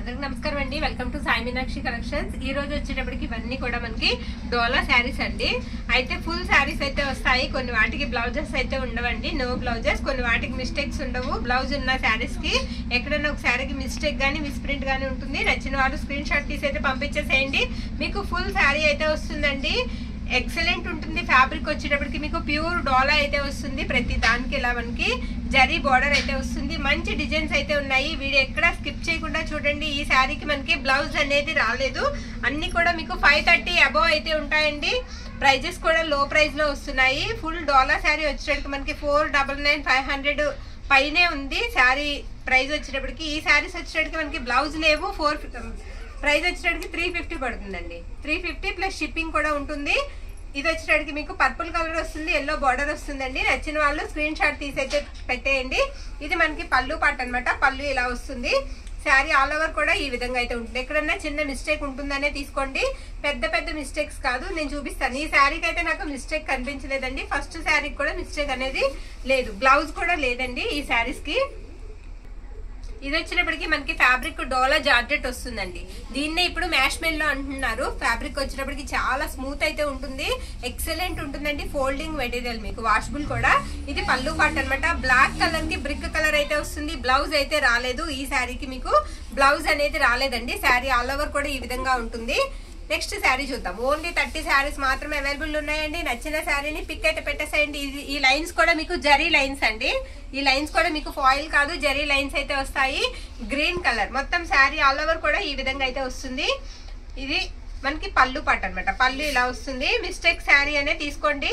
అందరికి నమస్కారం అండి. Welcome to Sai Meenakshi collections. ఈ రోజు వచ్చేటప్పటికి ఇవన్నీ కూడా మనకి డోలా శారీస్ అండి. అయితే ఫుల్ శారీస్ అయితే వస్తాయి. కొన్ని వాటికి బ్లౌజెస్ అయితే ఉండవండి, నో బ్లౌజెస్. కొన్ని వాటికి మిస్టేక్స్ ఉండవు. బ్లౌజ్ ఉన్న శారీస్ కి ఎక్కడైనా ఒక శారీకి మిస్టేక్ గానీ మిస్ప్రింట్ గానీ ఉంటుంది. నచ్చిన వాళ్ళు స్క్రీన్ షాట్ తీసి అయితే పంపించేసేయండి. మీకు ఫుల్ శారీ అయితే వస్తుందండి. ఎక్సలెంట్ ఉంటుంది. ఫ్యాబ్రిక్ వచ్చేటప్పటికి మీకు ప్యూర్ డోలా అయితే వస్తుంది. ప్రతి దానికి ఇలా మనకి జరీ బార్డర్ అయితే వస్తుంది. మంచి డిజైన్స్ అయితే ఉన్నాయి. వీడియో ఎక్కడ స్కిప్ చేయకుండా చూడండి. ఈ శారీకి మనకి బ్లౌజ్ అనేది రాలేదు. అన్ని కూడా మీకు 530 అబోవ్ అయితే ఉంటాయండి. ప్రైజెస్ కూడా లో ప్రైస్ లో వస్తున్నాయి. ఫుల్ డోలా శారీ వచ్చేటప్పటికి మనకి 499,500 పైనే ఉంది శారీ ప్రైస్ వచ్చేటప్పటికి. ఈ శారీస్ వచ్చేటప్పటికి మనకి బ్లౌజ్ లేవు. ప్రైస్ వచ్చేటప్పటికి 350 పడుతుందండి. 350 ప్లస్ షిప్పింగ్ కూడా ఉంటుంది. ఇది వచ్చేటప్పటికి మీకు పర్పుల్ కలర్ వస్తుంది, ఎల్లో బార్డర్ వస్తుందండి. నచ్చిన వాళ్ళు స్క్రీన్ షాట్ తీసి అయితే పెట్టేయండి. ఇది మనకి పళ్ళు పాట అనమాట. పళ్ళు ఇలా వస్తుంది. శారీ ఆల్ ఓవర్ కూడా ఈ విధంగా అయితే ఉంటుంది. ఎక్కడన్నా చిన్న మిస్టేక్ ఉంటుందనే తీసుకోండి, పెద్ద పెద్ద మిస్టేక్స్ కాదు. నేను చూపిస్తాను. ఈ శారీకి అయితే నాకు మిస్టేక్ కనిపించలేదండి. ఫస్ట్ శారీకి కూడా మిస్టేక్ అనేది లేదు. బ్లౌజ్ కూడా లేదండి ఈ శారీస్ కి. ఇది వచ్చినప్పటికి మనకి ఫ్యాబ్రిక్ డోలా జార్జెట్ వస్తుందండి. దీన్నే ఇప్పుడు మ్యాష్ మెల్లో అంటున్నారు. ఫ్యాబ్రిక్ వచ్చినప్పటికి చాలా స్మూత్ అయితే ఉంటుంది. ఎక్సలెంట్ ఉంటుందండి. ఫోల్డింగ్ మెటీరియల్, మీకు వాషబుల్ కూడా. ఇది పళ్ళు పాట అనమాట. బ్లాక్ కలర్ కి బ్రిక్ కలర్ అయితే వస్తుంది. బ్లౌజ్ అయితే రాలేదు. ఈ శారీకి మీకు బ్లౌజ్ అనేది రాలేదండి. శారీ ఆల్ ఓవర్ కూడా ఈ విధంగా ఉంటుంది. నెక్స్ట్ శారీ చూద్దాం. ఓన్లీ 30 శారీస్ మాత్రమే అవైలబుల్ ఉన్నాయండి. నచ్చిన శారీని పిక్ అయితే పెట్టేసేయండి. ఈ లైన్స్ కూడా మీకు జరీ లైన్స్ అండి. ఈ లైన్స్ కూడా మీకు ఫాయిల్ కాదు, జరీ లైన్స్ అయితే వస్తాయి. గ్రీన్ కలర్ మొత్తం శారీ ఆల్ ఓవర్ కూడా ఈ విధంగా అయితే వస్తుంది. ఇది మనకి పళ్ళు పాట అనమాట. పళ్ళు ఇలా వస్తుంది. మిస్టేక్ శారీ అనే తీసుకోండి.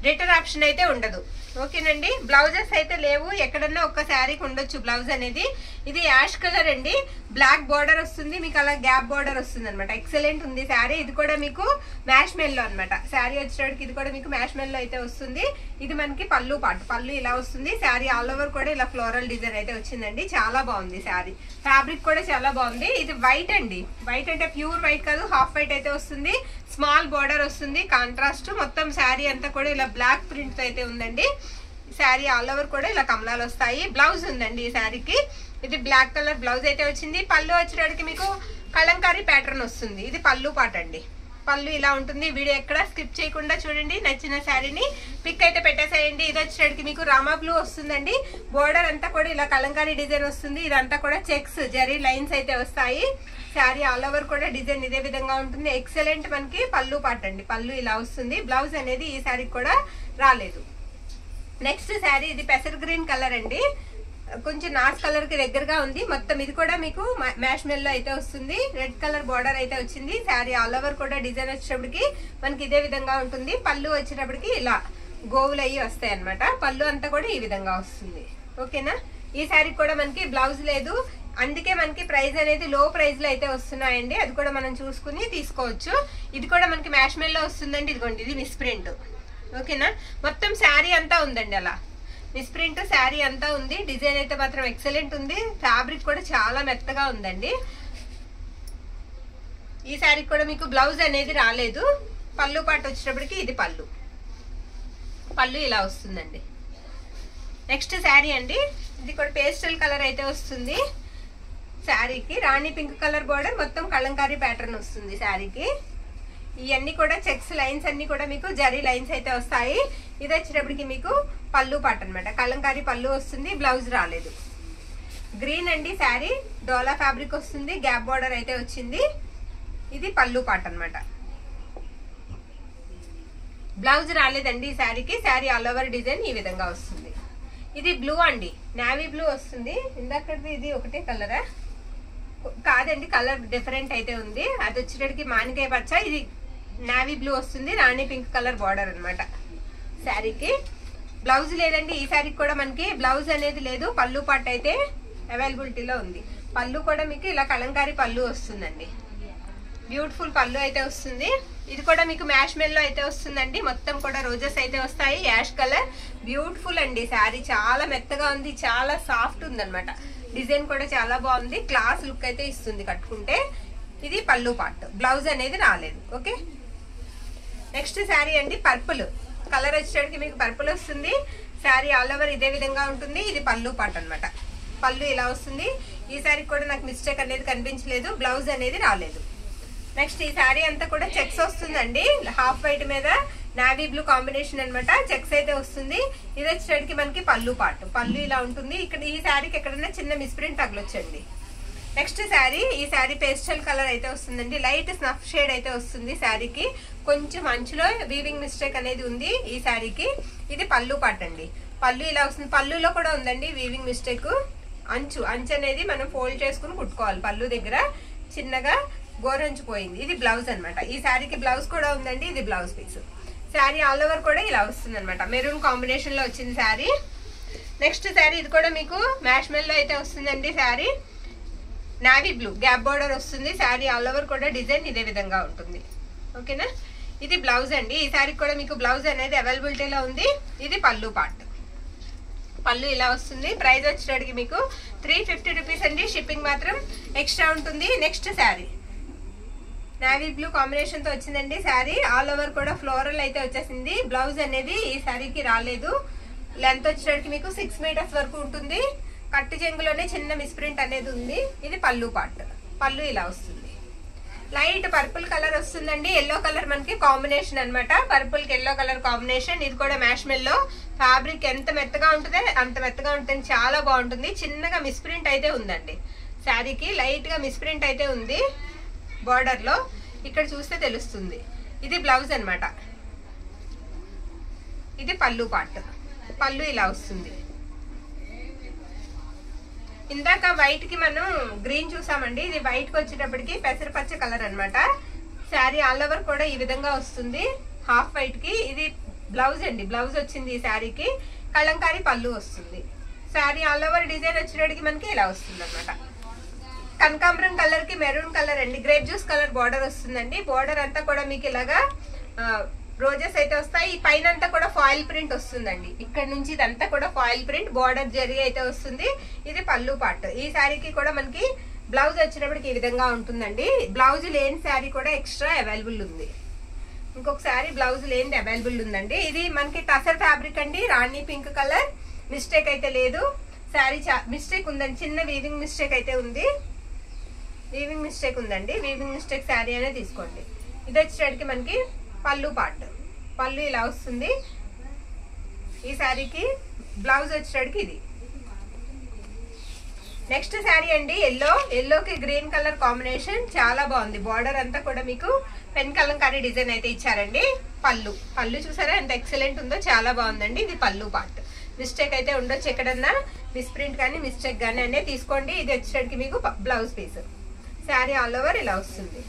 రిటర్న్ ఆప్షన్ అయితే ఉండదు. ఓకేనండి. బ్లౌజెస్ అయితే లేవు. ఎక్కడన్నా ఒక్క శారీకి ఉండొచ్చు బ్లౌజ్ అనేది. ఇది యాష్ కలర్ అండి. బ్లాక్ బార్డర్ వస్తుంది, మీకు అలా గ్యాప్ బార్డర్ వస్తుంది అనమాట. ఎక్సలెంట్ ఉంది శారీ. ఇది కూడా మీకు మ్యాష్ మెల్లో అనమాట. శారీ వచ్చేటప్పటికి ఇది కూడా మీకు మ్యాష్ మెల్లో అయితే వస్తుంది. ఇది మనకి పళ్ళు పాటు. పళ్ళు ఇలా వస్తుంది. శారీ ఆల్ ఓవర్ కూడా ఇలా ఫ్లోరల్ డిజైన్ అయితే వచ్చిందండి. చాలా బాగుంది శారీ. ఫ్యాబ్రిక్ కూడా చాలా బాగుంది. ఇది వైట్ అండి. వైట్ అంటే ప్యూర్ వైట్ కాదు, హాఫ్ వైట్ అయితే వస్తుంది. స్మాల్ బార్డర్ వస్తుంది, కాంట్రాస్ట్. మొత్తం శారీ అంతా కూడా ఇలా బ్లాక్ ప్రింట్ అయితే ఉందండి. శారీ ఆల్ ఓవర్ కూడా ఇలా కమలాలు వస్తాయి. బ్లౌజ్ ఉందండి ఈ శారీకి. ఇది బ్లాక్ కలర్ బ్లౌజ్ అయితే వచ్చింది. పళ్ళు వచ్చేటప్పటికి మీకు కలంకారీ ప్యాటర్న్ వస్తుంది. ఇది పళ్ళు పాట అండి. పళ్ళు ఇలా ఉంటుంది. వీడియో ఎక్కడ స్కిప్ చేయకుండా చూడండి. నచ్చిన శారీని పిక్ అయితే పెట్టేసేయండి. ఇది వచ్చేటప్పటికి మీకు రామా బ్లూ వస్తుందండి. బోర్డర్ అంతా కూడా ఇలా కలంకారీ డిజైన్ వస్తుంది. ఇదంతా కూడా చెక్స్ జరీ లైన్స్ అయితే వస్తాయి. శారీ ఆల్ ఓవర్ కూడా డిజైన్ ఇదే విధంగా ఉంటుంది. ఎక్సలెంట్ మనకి పళ్ళు పాట అండి. పళ్ళు ఇలా వస్తుంది. బ్లౌజ్ అనేది ఈ శారీకి కూడా రాలేదు. నెక్స్ట్ శారీ ఇది పెసర్ గ్రీన్ కలర్ అండి. కొంచెం నాస్ కలర్ కి దగ్గరగా ఉంది. మొత్తం ఇది కూడా మీకు మ్యాష్ మెల్లో అయితే వస్తుంది. రెడ్ కలర్ బార్డర్ అయితే వచ్చింది. శారీ ఆల్ ఓవర్ కూడా డిజైన్ వచ్చేటప్పటికి మనకి ఇదే విధంగా ఉంటుంది. పళ్ళు వచ్చేటప్పటికి ఇలా గోవులు అయ్యి వస్తాయి అనమాట. పళ్ళు అంతా కూడా ఈ విధంగా వస్తుంది. ఓకేనా. ఈ శారీ కూడా మనకి బ్లౌజ్ లేదు. అందుకే మనకి ప్రైస్ అనేది లో ప్రైస్ లో అయితే వస్తున్నాయండి. అది కూడా మనం చూసుకుని తీసుకోవచ్చు. ఇది కూడా మనకి మ్యాష్ మెల్లో వస్తుందండి. ఇదిగోండి, ఇది మిస్ప్రింట్. ఓకేనా. మొత్తం శారీ అంతా ఉందండి అలా మిస్ప్రింట్ శారీ అంతా ఉంది. డిజైన్ అయితే మాత్రం ఎక్సలెంట్ ఉంది. ఫ్యాబ్రిక్ కూడా చాలా మెత్తగా ఉందండి. ఈ శారీకి కూడా మీకు బ్లౌజ్ అనేది రాలేదు. పళ్ళు పాటు వచ్చేటప్పటికి ఇది పళ్ళు. పళ్ళు ఇలా వస్తుందండి. నెక్స్ట్ శారీ అండి. ఇది కూడా పేస్టల్ కలర్ అయితే వస్తుంది. శారీకి రాణి పింక్ కలర్ బార్డర్, మొత్తం కలంకారీ ప్యాటర్న్ వస్తుంది శారీకి. ఇవన్నీ కూడా చెక్స్ లైన్స్ అన్ని కూడా మీకు జరీ లైన్స్ అయితే వస్తాయి. ఇది వచ్చేటప్పటికి మీకు పళ్ళు పాట అనమాట. కలంకారీ పళ్ళు వస్తుంది. బ్లౌజ్ రాలేదు. గ్రీన్ అండి శారీ. డోలా ఫ్యాబ్రిక్ వస్తుంది. గ్యాప్ బార్డర్ అయితే వచ్చింది. ఇది పళ్ళు పాట అనమాట. బ్లౌజ్ రాలేదండి ఈ శారీకి. శారీ ఆల్ ఓవర్ డిజైన్ ఈ విధంగా వస్తుంది. ఇది బ్లూ అండి. నావీ బ్లూ వస్తుంది. ఇందాకది ఇది ఒకటే కలరా కాదండి, కలర్ డిఫరెంట్ అయితే ఉంది. అది వచ్చేటప్పటికి మానికాయ పచ్చ. ఇది నావీ బ్లూ వస్తుంది. రాణి పింక్ కలర్ బార్డర్ అనమాట శారీకి. బ్లౌజ్ లేదండి ఈ శారీకి కూడా. మనకి బ్లౌజ్ అనేది లేదు. పళ్ళు పాట అయితే అవైలబిలిటీలో ఉంది. పళ్ళు కూడా మీకు ఇలా కలంకారీ పళ్ళు వస్తుందండి. బ్యూటిఫుల్ పళ్ళు అయితే వస్తుంది. ఇది కూడా మీకు మ్యాష్ మెల్లో అయితే వస్తుందండి. మొత్తం కూడా రోజెస్ అయితే వస్తాయి. యాష్ కలర్ బ్యూటిఫుల్ అండి. శారీ చాలా మెత్తగా ఉంది. చాలా సాఫ్ట్ ఉంది అనమాట. డిజైన్ కూడా చాలా బాగుంది. క్లాస్ లుక్ అయితే ఇస్తుంది కట్టుకుంటే. ఇది పళ్ళు పార్ట్. బ్లౌజ్ అనేది రాలేదు. ఓకే. నెక్స్ట్ శారీ అండి. పర్పుల్ కలర్ వచ్చేటికి మీకు పర్పుల్ వస్తుంది. శారీ ఆల్ ఓవర్ ఇదే విధంగా ఉంటుంది. ఇది పళ్ళు పార్ట్ అనమాట. పళ్ళు ఇలా వస్తుంది. ఈ శారీ కూడా నాకు మిస్టేక్ అనేది కనిపించలేదు, బ్లౌజ్ అనేది రాలేదు. నెక్స్ట్ ఈ శారీ అంతా కూడా చెక్స్ వస్తుందండి, హాఫ్ వైట్ మీద నావీ బ్లూ కాంబినేషన్ అనమాట, చెక్స్ అయితే వస్తుంది. ఇది వచ్చేటికి మనకి పళ్ళు పార్ట్, పళ్ళు ఇలా ఉంటుంది. ఇక్కడ ఈ శారీకి ఎక్కడైనా చిన్న మిస్ప్రింట్ తగలొచ్చండి. నెక్స్ట్ శారీ, ఈ శారీ పేస్టల్ కలర్ అయితే వస్తుందండి, లైట్ స్నఫ్ షేడ్ అయితే వస్తుంది శారీకి. కొంచెం అంచులో వీవింగ్ మిస్టేక్ అనేది ఉంది ఈ శారీకి. ఇది పళ్ళు పార్ట్ అండి, పళ్ళు ఇలా వస్తుంది. పళ్ళులో కూడా ఉందండి వీవింగ్ మిస్టేక్. అంచు అనేది మనం ఫోల్డ్ చేసుకుని కుట్టుకోవాలి, పళ్ళు దగ్గర చిన్నగా గోరంచు పోయింది. ఇది బ్లౌజ్ అనమాట, ఈ శారీకి బ్లౌజ్ కూడా ఉందండి, ఇది blouse piece. Sari all over కూడా ఇలా వస్తుంది అనమాట, మెరూన్ కాంబినేషన్ లో వచ్చింది శారీ. నెక్స్ట్ శారీ ఇది కూడా మీకు మ్యాష్ మెల్లో అయితే వస్తుందండి, sari navy blue gap border వస్తుంది. శారీ ఆల్ ఓవర్ కూడా డిజైన్ ఇదే విధంగా ఉంటుంది. ఓకేనా, ఇది బ్లౌజ్ అండి. ఈ శారీకి కూడా మీకు బ్లౌజ్ అనేది అవైలబిలిటీలో ఉంది. ఇది పళ్ళు పార్ట్, పళ్ళు ఇలా వస్తుంది. ప్రైస్ వచ్చేటికి మీకు 350 రూపీస్ అండి, షిప్పింగ్ మాత్రం ఎక్స్ట్రా ఉంటుంది. Next sari navy blue combination తో వచ్చిందండి శారీ, ఆల్ ఓవర్ కూడా ఫ్లోరల్ అయితే వచ్చేసింది. బ్లౌజ్ అనేది ఈ శారీకి రాలేదు. లెంత్ వచ్చేటికి మీకు 6 మీటర్స్ వరకు ఉంటుంది. కట్టు చెంగులోనే చిన్న మిస్ప్రింట్ అనేది ఉంది. ఇది పళ్ళు పార్ట్, పళ్ళు ఇలా వస్తుంది. లైట్ పర్పుల్ కలర్ వస్తుందండి, ఎల్లో కలర్ మనకి కాంబినేషన్ అనమాట, పర్పుల్ కి ఎల్లో కలర్ కాంబినేషన్. ఇది కూడా మ్యాష్ మెల్లో. ఫ్యాబ్రిక్ ఎంత మెత్తగా ఉంటుంది అంత మెత్తగా ఉంటుంది, చాలా బాగుంటుంది. చిన్నగా మిస్ప్రింట్ అయితే ఉందండి శారీకి, లైట్ గా మిస్ప్రింట్ అయితే ఉంది బార్డర్ లో, ఇక్కడ చూస్తే తెలుస్తుంది. ఇది బ్లౌజ్ అనమాట, ఇది పళ్ళు పార్ట్, పళ్ళు ఇలా వస్తుంది. ఇందాక వైట్ కి మనం గ్రీన్ చూసామండి, ఇది వైట్ కి వచ్చేటప్పటికి పెసరపచ్చ కలర్ అనమాట. శారీ ఆల్ ఓవర్ కూడా ఈ విధంగా వస్తుంది, హాఫ్ వైట్ కి. ఇది బ్లౌజ్ అండి, బ్లౌజ్ వచ్చింది ఈ శారీకి. కలంకారీ పళ్ళు వస్తుంది. శారీ ఆల్ ఓవర్ డిజైన్ వచ్చేటప్పటికి మనకి ఇలా వస్తుంది అనమాట. కనకాంబరం కలర్ కి మెరూన్ కలర్ అండి, గ్రేప్ జ్యూస్ కలర్ బార్డర్ వస్తుందండి. బార్డర్ అంతా కూడా మీకు ఇలాగా రోజెస్ అయితే వస్తాయి. ఈ పైన అంతా కూడా ఫాయిల్ ప్రింట్ వస్తుందండి, ఇక్కడ నుంచి ఇదంతా కూడా ఫాయిల్ ప్రింట్, బార్డర్ జరీ అయితే వస్తుంది. ఇది పళ్ళు పార్ట్. ఈ శారీకి కూడా మనకి బ్లౌజ్ వచ్చినప్పటికి ఈ విధంగా ఉంటుందండి. బ్లౌజ్ లేని శారీ కూడా ఎక్స్ట్రా అవైలబుల్ ఉంది. ఇంకొక శారీ బ్లౌజ్ లేనిది అవైలబుల్ ఉందండి. ఇది మనకి టసర్ ఫ్యాబ్రిక్ అండి, రాణి పింక్ కలర్. మిస్టేక్ అయితే లేదు, శారీ మిస్టేక్ ఉందండి, చిన్న వీవింగ్ మిస్టేక్ అయితే ఉంది. వీవింగ్ మిస్టేక్ ఉందండి, వీవింగ్ మిస్టేక్ శారీ అనేది తీసుకోండి. ఇది వచ్చేటికి మనకి పళ్ళు పార్ట్, పళ్ళు ఇలా వస్తుంది. ఈ శారీకి బ్లౌజ్ వచ్చేటికి ఇది. నెక్స్ట్ శారీ అండి ఎల్లోకి గ్రీన్ కలర్ కాంబినేషన్, చాలా బాగుంది. బార్డర్ అంతా కూడా మీకు పెన్ కలంకారీ డిజైన్ అయితే ఇచ్చారండి. పళ్ళు చూసారా ఎంత ఎక్సలెంట్ ఉందో, చాలా బాగుందండి. ఇది పళ్ళు పార్ట్. మిస్టేక్ అయితే ఉండొచ్చు, ఎక్కడన్నా మిస్ప్రింట్ కానీ మిస్టేక్ కానీ అనే తీసుకోండి. ఇది వచ్చేటికి మీకు blouse piece. Sari all over ఇలా వస్తుంది.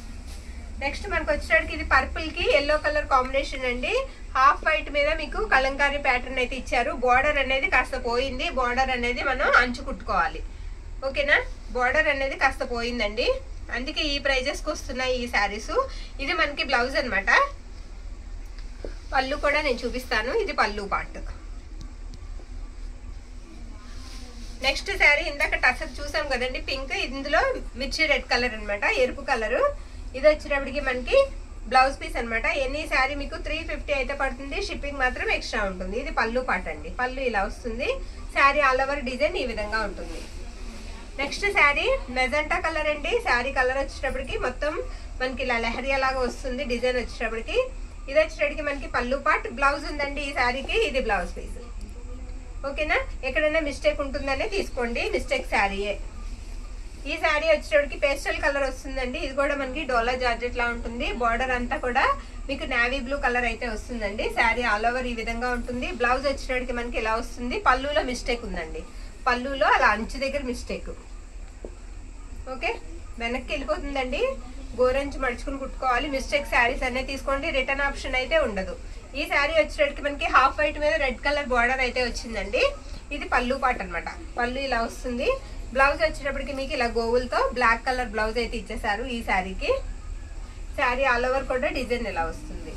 నెక్స్ట్ మనకు వచ్చేటికి ఇది పర్పుల్ కి ఎల్లో కలర్ కాంబినేషన్ అండి, హాఫ్ వైట్ మీద మీకు కలంకారీ ప్యాటర్న్ అయితే ఇచ్చారు. బార్డర్ అనేది కాస్త పోయింది, బార్డర్ అనేది మనం అంచు కుట్టుకోవాలి. ఓకేనా, బార్డర్ అనేది కాస్త పోయిందండి, అందుకే ఈ ప్రైజెస్ కి వస్తున్నాయి ఈ శారీస్. ఇది మనకి బ్లౌజ్ అనమాట. పళ్ళు కూడా నేను చూపిస్తాను, ఇది పళ్ళు పార్ట్. నెక్స్ట్ శారీ ఇందాక టసర్ చూసాం కదండి పింక్, ఇందులో మిర్చి రెడ్ కలర్ అనమాట, ఎరుపు కలర్. ఇది వచ్చేటప్పటికి మనకి బ్లౌజ్ పీస్ అనమాట. ఎన్ని శారీ మీకు 350 అయితే పడుతుంది, షిప్పింగ్ మాత్రం ఎక్స్ట్రా ఉంటుంది. ఇది పళ్ళు పార్ట్ అండి, పళ్ళు ఇలా వస్తుంది. శారీ ఆల్ ఓవర్ డిజైన్ ఈ విధంగా ఉంటుంది. నెక్స్ట్ శారీ మెజెంటా కలర్ అండి, శారీ కలర్ వచ్చేటప్పటికి మొత్తం మనకి ఇలా లెహరియా లాగా వస్తుంది డిజైన్ వచ్చేటప్పటికి. ఇది వచ్చేటప్పటికి మనకి పళ్ళు పార్ట్, బ్లౌజ్ ఉందండి ఈ శారీకి, ఇది బ్లౌజ్ పీస్. ఓకేనా, ఎక్కడైనా మిస్టేక్ ఉంటుందనే తీసుకోండి, మిస్టేక్ శారీయే. ఈ శారీ వచ్చేటప్పటికి పేస్టల్ కలర్ వస్తుందండి, ఇది కూడా మనకి డోలా జార్జెట్ లా ఉంటుంది. బార్డర్ అంతా కూడా మీకు నావీ బ్లూ కలర్ అయితే వస్తుందండి. శారీ ఆల్ ఓవర్ ఈ విధంగా ఉంటుంది. బ్లౌజ్ వచ్చేటప్పటికి మనకి ఇలా వస్తుంది. పళ్ళులో మిస్టేక్ ఉందండి, పళ్ళులో అలా అంచు దగ్గర మిస్టేక్. ఓకే, వెనక్కి వెళ్ళిపోతుందండి, గోరంచు మడుచుకుని కుట్టుకోవాలి. మిస్టేక్ శారీస్ అనేది తీసుకోండి, రిటర్న్ ఆప్షన్ అయితే ఉండదు. ఈ శారీ వచ్చేటప్పటికి మనకి హాఫ్ వైట్ మీద రెడ్ కలర్ బార్డర్ అయితే వచ్చిందండి. ఇది పళ్ళు పార్ట్ అనమాట, పళ్ళు ఇలా వస్తుంది. బ్లౌజ్ వచ్చేటప్పటికి మీకు ఇలా గోవులతో బ్లాక్ కలర్ బ్లౌజ్ అయితే ఇచ్చేసారు ఈ శారీకి. శారీ ఆల్ ఓవర్ కూడా డిజైన్ ఇలా వస్తుంది.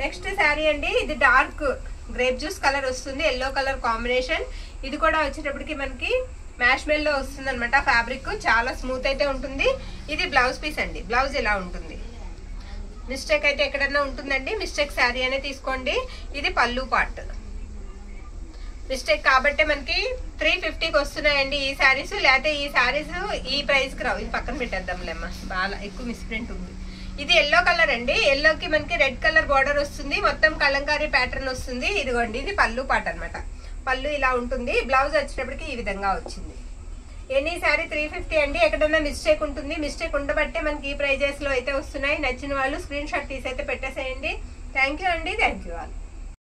నెక్స్ట్ శారీ అండి, ఇది డార్క్ గ్రేప్ జ్యూస్ కలర్ వస్తుంది, ఎల్లో కలర్ కాంబినేషన్. ఇది కూడా వచ్చేటప్పటికి మనకి మ్యాష్ మెల్లో వస్తుంది అనమాట. ఫ్యాబ్రిక్ చాలా స్మూత్ అయితే ఉంటుంది. ఇది బ్లౌజ్ పీస్ అండి, బ్లౌజ్ ఇలా ఉంటుంది. మిస్టేక్ అయితే ఎక్కడన్నా ఉంటుందండి, మిస్టేక్ శారీ అనే తీసుకోండి. ఇది పళ్ళు పార్ట్, మిస్టేక్ కాబట్టి మనకి 350కి వస్తున్నాయండి ఈ శారీస్. లేకపోతే ఈ శారీస్ ఈ ప్రైస్కి రావు. ఇది పక్కన పెట్టేద్దాంలేమ్మా, బాగా ఎక్కువ మిస్ప్రింట్ ఉంది. ఇది ఎల్లో కలర్ అండి. ఎల్లోకి మనకి రెడ్ కలర్ బార్డర్ వస్తుంది, మొత్తం కలంకారీ ప్యాటర్న్ వస్తుంది. ఇదిగోండి ఇది పళ్ళు పాట అనమాట. పళ్ళు ఇలా ఉంటుంది. బ్లౌజ్ వచ్చేటప్పటికి ఈ విధంగా వచ్చింది. ఎనీ శారీ 350 అండి. ఎక్కడన్నా మిస్టేక్ ఉంటుంది, మిస్టేక్ ఉండబట్టే మనకి ఈ ప్రైజెస్ లో అయితే వస్తున్నాయి. నచ్చిన వాళ్ళు స్క్రీన్ షాట్ తీసి అయితే పెట్టేసేయండి. థ్యాంక్ యూ అండి, థ్యాంక్ యూ ఆల్.